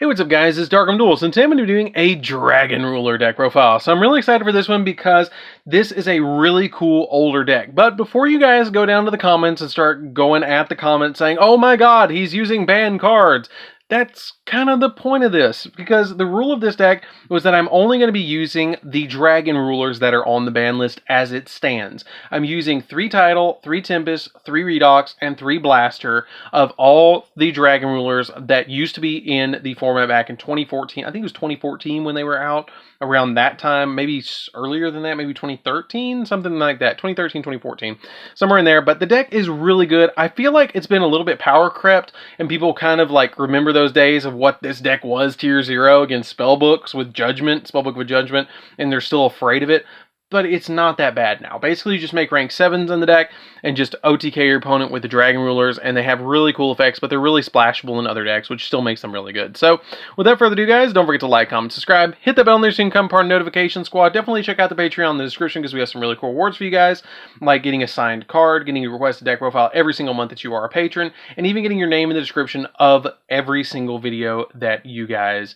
Hey, what's up guys, it's DarkArmedDuelist, and today I'm going to be doing a Dragon Ruler deck profile. So I'm really excited for this one because this is a really cool older deck. But before you guys go down to the comments and start going at the comments saying, oh my god, he's using banned cards, that's kind of the point of this, because the rule of this deck was that I'm only going to be using the Dragon Rulers that are on the ban list as it stands. I'm using 3 Tidal, 3 Tempest, 3 Redox, and 3 Blaster of all the Dragon Rulers that used to be in the format back in 2014. I think it was 2014 when they were out, around that time, maybe earlier than that, maybe 2013, something like that, 2013, 2014, somewhere in there. But the deck is really good. I feel like it's been a little bit power crept, and people kind of like remember those days of what this deck was tier 0 against Spellbook with Judgment, and they're still afraid of it. But it's not that bad now. Basically, you just make rank 7s in the deck and just OTK your opponent with the Dragon Rulers, and they have really cool effects, but they're really splashable in other decks, which still makes them really good. So, without further ado, guys, don't forget to like, comment, subscribe, hit that bell on there so you can become part of the notification squad. Definitely check out the Patreon in the description because we have some really cool rewards for you guys, like getting a signed card, getting a requested deck profile every single month that you are a patron, and even getting your name in the description of every single video that you guys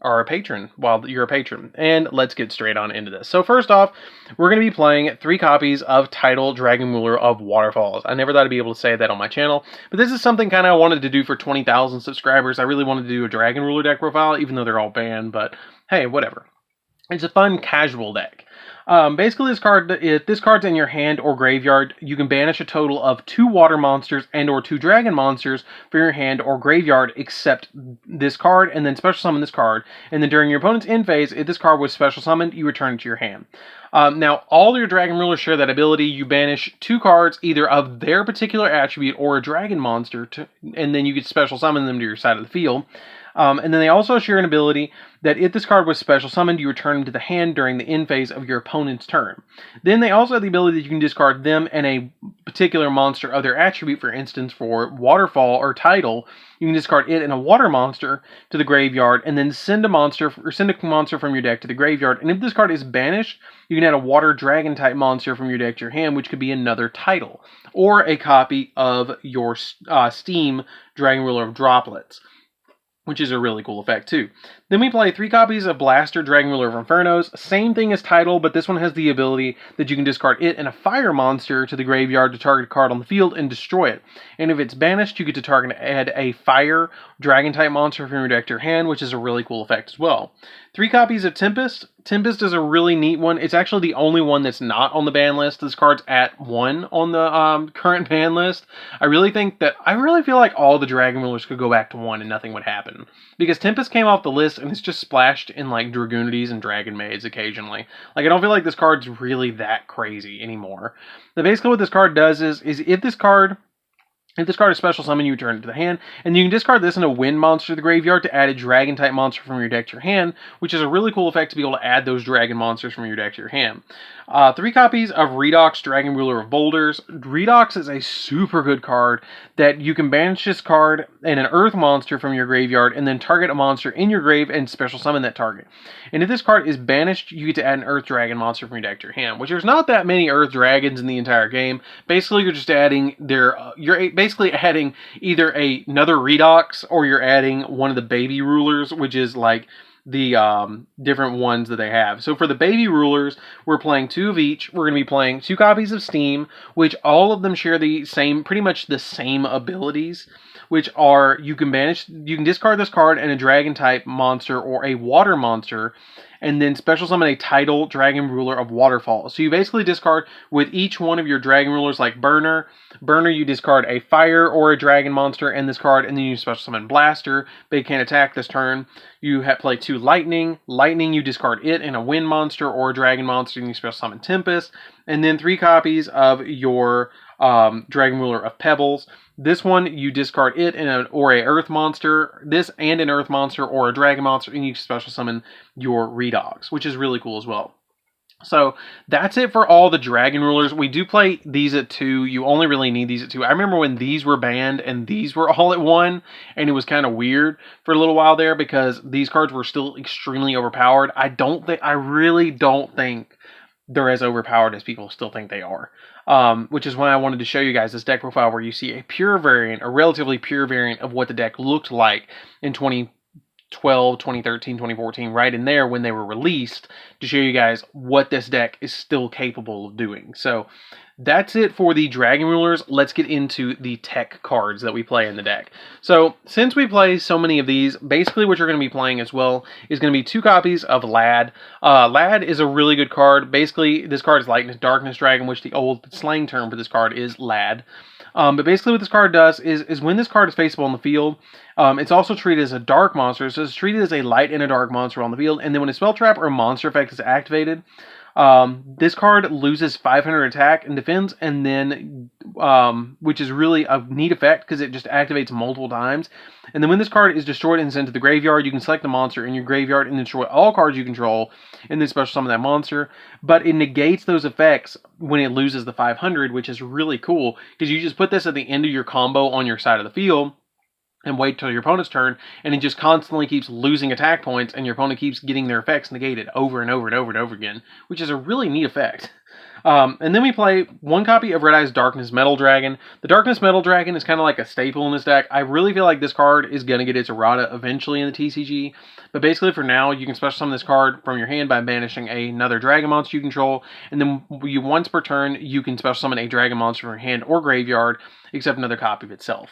are a patron while you're a patron. And let's get straight on into this. So first off, we're going to be playing 3 copies of Tidal Dragon Ruler of Waterfalls. I never thought I'd be able to say that on my channel, but this is something kind of I wanted to do for 20,000 subscribers. I really wanted to do a Dragon Ruler deck profile, even though they're all banned, but hey, whatever. It's a fun casual deck. Basically, if this card's in your hand or graveyard, you can banish a total of 2 water monsters and or 2 dragon monsters from your hand or graveyard, except this card, and then special summon this card. And then during your opponent's end phase, if this card was special summoned, you return it to your hand. Now, all your Dragon Rulers share that ability. You banish 2 cards, either of their particular attribute or a dragon monster, and then you can special summon them to your side of the field. And then they also share an ability that if this card was special summoned, you return them to the hand during the end phase of your opponent's turn. Then they also have the ability that you can discard them and a particular monster of their attribute. For instance, for Waterfall or Tidal, you can discard it and a water monster to the graveyard, and then send a monster from your deck to the graveyard. And if this card is banished, you can add a water dragon type monster from your deck to your hand, which could be another Tidal or a copy of your Steam Dragon Ruler of Droplets, which is a really cool effect too. Then we play 3 copies of Blaster Dragon Ruler of Infernos. Same thing as Tidal, but this one has the ability that you can discard it and a fire monster to the graveyard to target a card on the field and destroy it. And if it's banished, you get to add a fire dragon type monster from your deck to your hand, which is a really cool effect as well. 3 copies of Tempest. Tempest is a really neat one. It's actually the only one that's not on the ban list. This card's at 1 on the current ban list. I really feel like all the Dragon Rulers could go back to 1 and nothing would happen. Because Tempest came off the list and it's just splashed in like Dragoonities and Dragon Maids occasionally. Like, I don't feel like this card's really that crazy anymore. But basically what this card does is if this card is special summon, you return it to the hand, and you can discard this and a wind monster to the graveyard to add a dragon type monster from your deck to your hand, which is a really cool effect to be able to add those dragon monsters from your deck to your hand. 3 copies of Redox Dragon Ruler of Boulders. Redox is a super good card that you can banish this card and an earth monster from your graveyard, and then target a monster in your grave and special summon that target. And if this card is banished, you get to add an earth dragon monster from your deck to your hand, which there's not that many earth dragons in the entire game. Basically, you're just adding basically adding either another Redox, or you're adding one of the baby rulers, which is like the different ones that they have. So for the baby rulers, we're playing 2 of each. We're going to be playing 2 copies of Steam, which all of them share pretty much the same abilities, which are you can discard this card and a dragon type monster or a water monster, and then special summon a Tidal Dragon Ruler of Waterfall. So you basically discard with each one of your Dragon Rulers, like Burner, you discard a fire or a dragon monster in this card, and then you special summon Blaster, but it can't attack this turn. You play 2 Lightning, you discard it and a wind monster or a dragon monster, and you special summon Tempest, and then 3 copies of your Dragon Ruler of Pebbles. This one, you discard it and or a earth monster, this and an earth monster or a dragon monster, and you special summon your Redox, which is really cool as well. So that's it for all the Dragon Rulers. We do play these at 2. You only really need these at 2. I remember when these were banned and these were all at 1, and it was kind of weird for a little while there because these cards were still extremely overpowered. I really don't think they're as overpowered as people still think they are. Which is why I wanted to show you guys this deck profile where you see a pure variant, a relatively pure variant of what the deck looked like in 20 2012, 2013, 2014, right in there when they were released, to show you guys what this deck is still capable of doing. So that's it for the Dragon Rulers. Let's get into the tech cards that we play in the deck. So since we play so many of these, basically what you're going to be playing as well is going to be 2 copies of Lad. Lad is a really good card. Basically, this card is Lightness Darkness Dragon, which the old slang term for this card is Lad. But basically what this card does is when this card is faceable on the field, it's also treated as a dark monster. So it's treated as a light and a dark monster on the field. And then when a spell trap or a monster effect is activated, this card loses 500 attack and defense, and then, which is really a neat effect because it just activates multiple times. And then when this card is destroyed and sent to the graveyard, you can select the monster in your graveyard and destroy all cards you control, and then special summon that monster. But it negates those effects when it loses the 500, which is really cool because you just put this at the end of your combo on your side of the field and wait till your opponent's turn, and it just constantly keeps losing attack points, and your opponent keeps getting their effects negated over and over and over and over again, which is a really neat effect. And then we play 1 copy of Red Eye's Darkness Metal Dragon. The Darkness Metal Dragon is kind of like a staple in this deck. I really feel like this card is going to get its errata eventually in the TCG, but basically for now, you can special summon this card from your hand by banishing another dragon monster you control, and then once per turn, you can special summon a dragon monster from your hand or graveyard, except another copy of itself.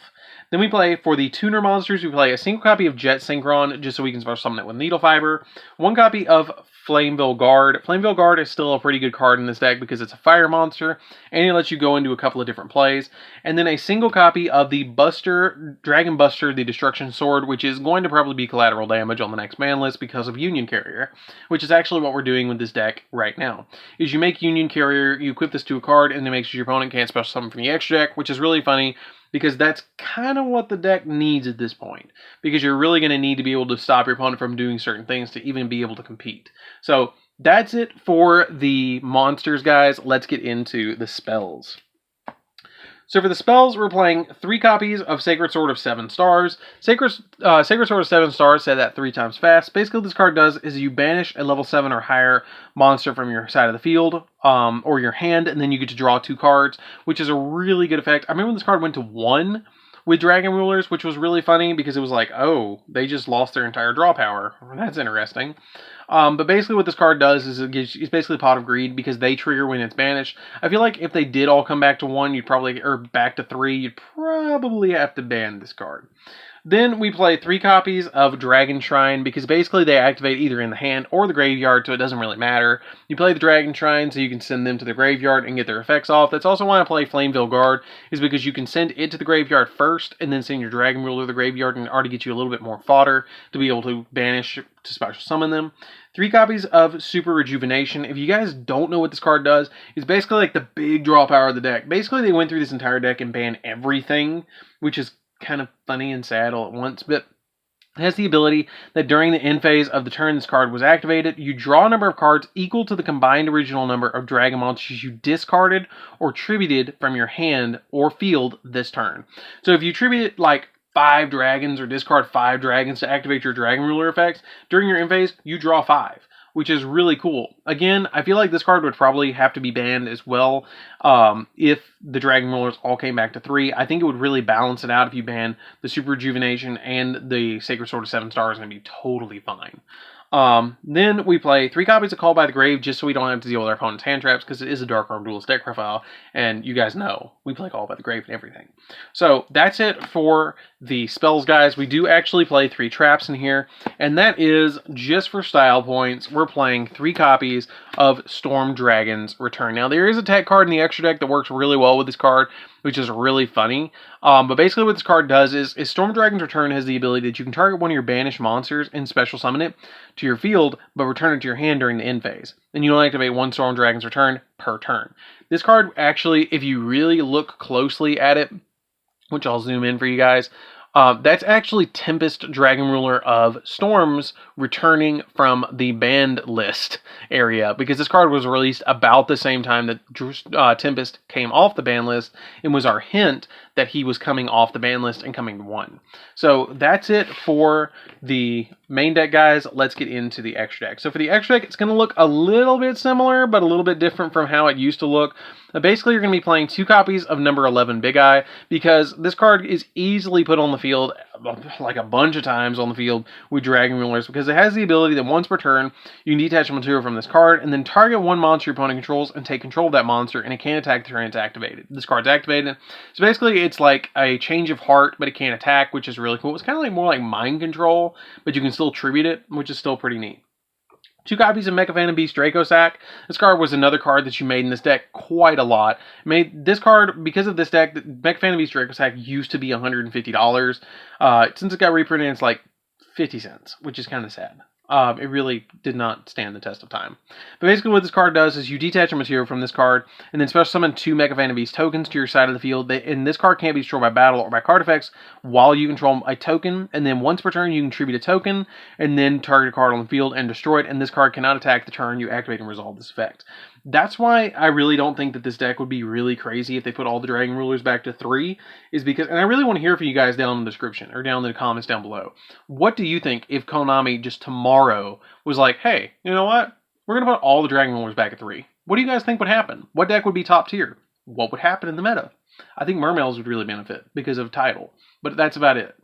Then we play, for the tuner monsters, we play a single copy of Jet Synchron, just so we can special summon it with Needle Fiber. 1 copy of Flameville Guard. Flameville Guard is still a pretty good card in this deck because it's a fire monster, and it lets you go into a couple of different plays. And then a single copy of the Dragon Buster, the Destruction Sword, which is going to probably be collateral damage on the next ban list because of Union Carrier, which is actually what we're doing with this deck right now. Is you make Union Carrier, you equip this to a card, and it makes your opponent can't special summon from the extra deck, which is really funny, because that's kind of what the deck needs at this point. Because you're really going to need to be able to stop your opponent from doing certain things to even be able to compete. So that's it for the monsters, guys. Let's get into the spells. So for the spells, we're playing 3 copies of Sacred Sword of 7 stars. Sacred Sword of 7 stars, say that 3 times fast. Basically what this card does is you banish a level 7 or higher monster from your side of the field, or your hand, and then you get to draw 2 cards, which is a really good effect. I remember when this card went to 1 with Dragon Rulers, which was really funny because it was like, oh, they just lost their entire draw power. That's interesting. But basically what this card does is it's basically Pot of Greed because they trigger when it's banished. I feel like if they did all come back to 1, or back to 3, you'd probably have to ban this card. Then we play 3 copies of Dragon Shrine because basically they activate either in the hand or the graveyard, so it doesn't really matter. You play the Dragon Shrine so you can send them to the graveyard and get their effects off. That's also why I play Flameville Guard, is because you can send it to the graveyard first and then send your Dragon Ruler to the graveyard and already get you a little bit more fodder to be able to banish to special summon them. 3 copies of Super Rejuvenation. If you guys don't know what this card does, it's basically like the big draw power of the deck. Basically they went through this entire deck and banned everything, which is kind of funny and sad all at once, but it has the ability that during the end phase of the turn this card was activated, you draw a number of cards equal to the combined original number of dragon monsters you discarded or tributed from your hand or field this turn. So if you tribute like 5 dragons or discard 5 dragons to activate your Dragon Ruler effects, during your end phase, you draw 5. Which is really cool. Again, I feel like this card would probably have to be banned as well if the Dragon Rulers all came back to 3. I think it would really balance it out if you ban the Super Rejuvenation and the Sacred Sword of 7 stars, and it'd be totally fine. Then we play 3 copies of Call by the Grave just so we don't have to deal with our opponent's hand traps because it is a DarkArmedDuelist deck profile, and you guys know we play Call by the Grave and everything. So that's it for the spells, guys. We do actually play 3 traps in here, and that is just for style points. We're playing 3 copies of Storm Dragon's Return. Now there is a tech card in the extra deck that works really well with this card, which is really funny. But basically what this card does is Storm Dragon's Return has the ability that you can target one of your banished monsters and special summon it to your field, but return it to your hand during the end phase. And you only activate 1 Storm Dragon's Return per turn. This card actually, if you really look closely at it, which I'll zoom in for you guys, that's actually Tempest, Dragon Ruler of Storms, returning from the banned list area, because this card was released about the same time that Tempest came off the ban list, and was our hint that he was coming off the ban list and coming to 1. So that's it for the main deck, guys. Let's get into the extra deck. So for the extra deck, it's going to look a little bit similar, but a little bit different from how it used to look. Basically, you're going to be playing 2 copies of number 11 Big Eye, because this card is easily put on the field like a bunch of times on the field with Dragon Rulers, because it has the ability that once per turn, you can detach a material from this card, and then target one monster your opponent controls and take control of that monster, and it can't attack the turn it's activated. This card's activated. So basically, it's like a change of heart, but it can't attack, which is really cool. It's kind of like more like mind control, but you can still tribute it, which is still pretty neat. 2 copies of Mecha Phantom Beast Draco Sack. This card was another card that you made in this deck quite a lot. Made this card, because of this deck, Mecha Phantom Beast Draco Sack used to be $150. Since it got reprinted, it's like 50 cents, which is kind of sad. It really did not stand the test of time. But basically what this card does is you detach a material from this card, and then special summon 2 Mecha Phantom Beast tokens to your side of the field. And this card can't be destroyed by battle or by card effects while you control a token. And then once per turn, you can tribute a token, and then target a card on the field and destroy it. And this card cannot attack the turn you activate and resolve this effect. That's why I really don't think that this deck would be really crazy if they put all the Dragon Rulers back to 3, is because, and I really want to hear from you guys down in the description, or down in the comments down below. What do you think if Konami just tomorrow was like, hey, you know what? We're going to put all the Dragon Rulers back at 3. What do you guys think would happen? What deck would be top tier? What would happen in the meta? I think Mermails would really benefit because of title, but that's about it.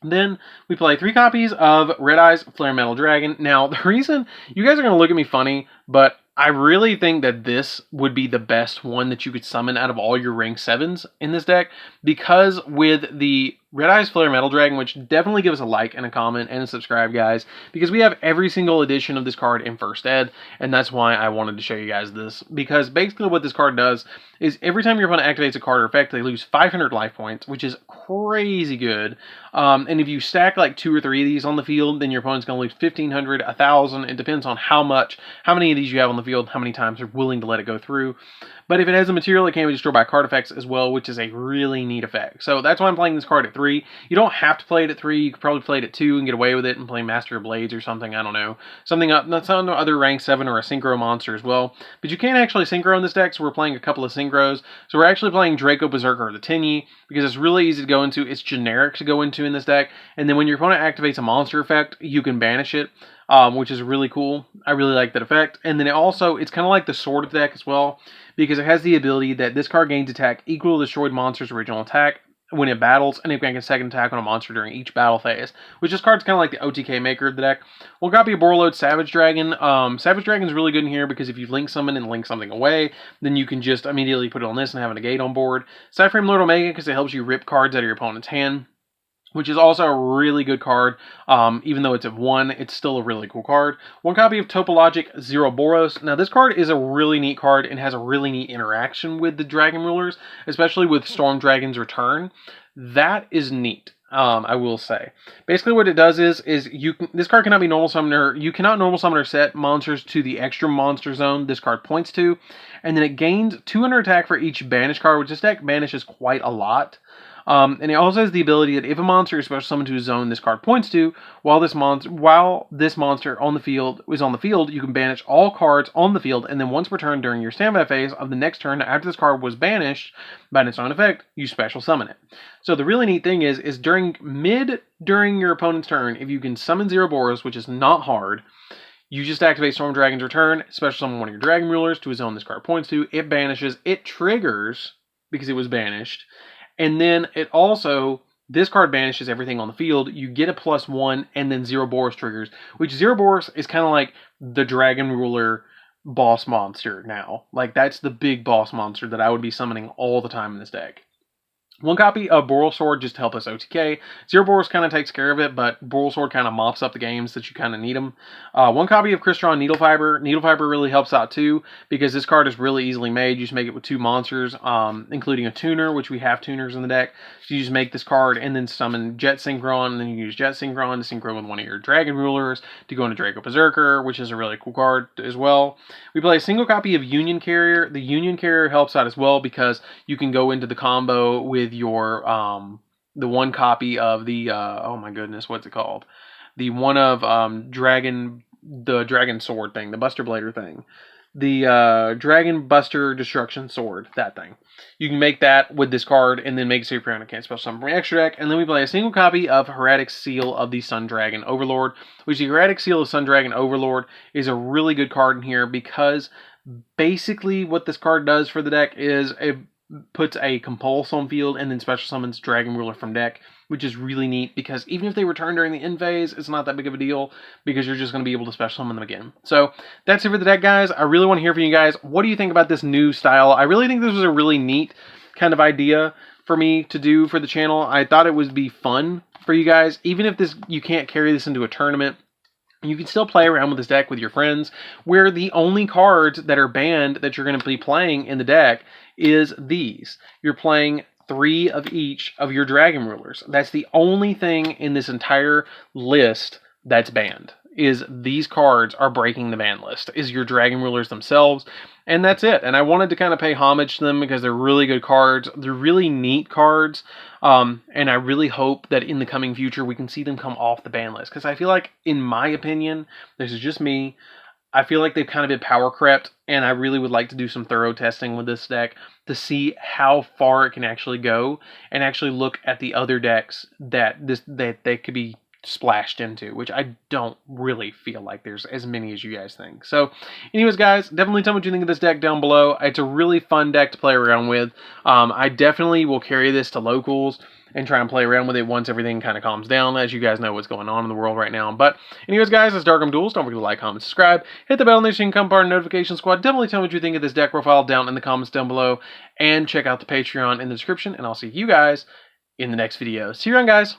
Then we play 3 copies of Red Eyes Flare Metal Dragon. Now, the reason, you guys are going to look at me funny, but I really think that this would be the best one that you could summon out of all your rank 7s in this deck, because with the Red Eyes Flare Metal Dragon, which definitely give us a like and a comment and a subscribe, guys, because we have every single edition of this card in First Ed, and that's why I wanted to show you guys this, because basically what this card does is every time your opponent activates a card or effect, they lose 500 life points, which is crazy good. And if you stack like 2 or 3 of these on the field, then your opponent's going to lose 1,500, 1,000. It depends on how many of these you have on the field, how many times you're willing to let it go through. But if it has a material, it can be destroyed by card effects as well, which is a really neat effect. So that's why I'm playing this card at 3. You don't have to play it at 3. You could probably play it at 2 and get away with it and play Master of Blades or something. I don't know. Something up, that's on other rank 7 or a Synchro monster as well. But you can't actually Synchro in this deck, so we're playing a couple of Synchros. So we're actually playing Draco Berserker, the Tinny, because it's really easy to go into. It's generic to go into in this deck. And then when your opponent activates a monster effect, you can banish it. Which is really cool. I really like that effect. And then it's kind of like the Sword deck as well, because it has the ability that this card gains attack equal to the destroyed monster's original attack when it battles, and it can get a second attack on a monster during each battle phase, which this card's kind of like the OTK maker of the deck. We'll copy a Borreload Savage Dragon. Savage Dragon's really good in here because if you link summon and link something away, then you can just immediately put it on this and have a negate on board. Cyframe Lord Omega because it helps you rip cards out of your opponent's hand, which is also a really good card. Even though it's at 1, it's still a really cool card. 1 copy of Topologic Zeroboros. Now, this card is a really neat card and has a really neat interaction with the Dragon Rulers, especially with Storm Dragon's Return. That is neat, I will say. Basically, what it does is this card cannot be normal summoner. You cannot normal summon or set monsters to the extra monster zone this card points to, and then it gains 200 attack for each banished card, which this deck banishes quite a lot. And it also has the ability that if a monster is special summoned to a zone this card points to, while this monster on the field is on the field, you can banish all cards on the field, and then once per turn during your standby phase of the next turn after this card was banished by its own effect, you special summon it. So the really neat thing is during your opponent's turn, if you can summon Zeroboros, which is not hard, you just activate Storm Dragon's Return, special summon one of your Dragon Rulers to a zone this card points to, it banishes, it triggers because it was banished. And then it also, this card banishes everything on the field. You get a +1, and then Zeroboros triggers, which Zeroboros is kind of like the Dragon Ruler boss monster now. Like, that's the big boss monster that I would be summoning all the time in this deck. 1 copy of Boral Sword just to help us OTK. Zeroboros kind of takes care of it, but Boral Sword kind of mops up the games that you kind of need them. 1 copy of Crystron Needle Fiber. Needle Fiber really helps out too, because this card is really easily made. You just make it with 2 monsters, including a tuner, which we have tuners in the deck. So you just make this card and then summon Jet Synchron, and then you use Jet Synchron to synchro with one of your Dragon Rulers to go into Draco Berserker, which is a really cool card as well. We play a single copy of Union Carrier. The Union Carrier helps out as well because you can go into the combo with your the 1 copy of the oh my goodness, what's it called? The one of the Dragon Sword thing, the Buster Blader thing. The Dragon Buster Destruction Sword, that thing. You can make that with this card and then make it so your opponent can't special summon from your extra deck. And then we play a single copy of Hieratic Seal of the Sun Dragon Overlord, which the Hieratic Seal of Sun Dragon Overlord is a really good card in here because basically what this card does for the deck is it puts a compulse on field and then special summons Dragon Ruler from deck which is really neat because even if they return during the end phase, it's not that big of a deal because you're just going to be able to special summon them again. So that's it for the deck, guys. I really want to hear from you guys. What do you think about this new style? I really think this was a really neat kind of idea for me to do for the channel. I thought it would be fun for you guys. Even if you can't carry this into a tournament, you can still play around with this deck with your friends, where the only cards that are banned that you're going to be playing in the deck is these. You're playing 3 of each of your Dragon Rulers. That's the only thing in this entire list that's banned, is these cards are breaking the ban list, is your Dragon Rulers themselves, and that's it. And I wanted to kind of pay homage to them because they're really good cards. They're really neat cards, and I really hope that in the coming future we can see them come off the ban list, because I feel like, in my opinion, this is just me, I feel like they've kind of been power crept, and I really would like to do some thorough testing with this deck to see how far it can actually go, and actually look at the other decks that they could be splashed into, which I don't really feel like there's as many as you guys think. So anyways, guys, definitely tell me what you think of this deck down below. It's a really fun deck to play around with. I definitely will carry this to locals and try and play around with it once everything kind of calms down, as you guys know what's going on in the world right now. But anyways, guys, it's DarkArmedDuelist. Don't forget to like, comment, subscribe, hit the bell so you can become part of the notification squad. Definitely tell me what you think of this deck profile down in the comments down below, and check out the Patreon in the description, and I'll see you guys in the next video. See you around, guys.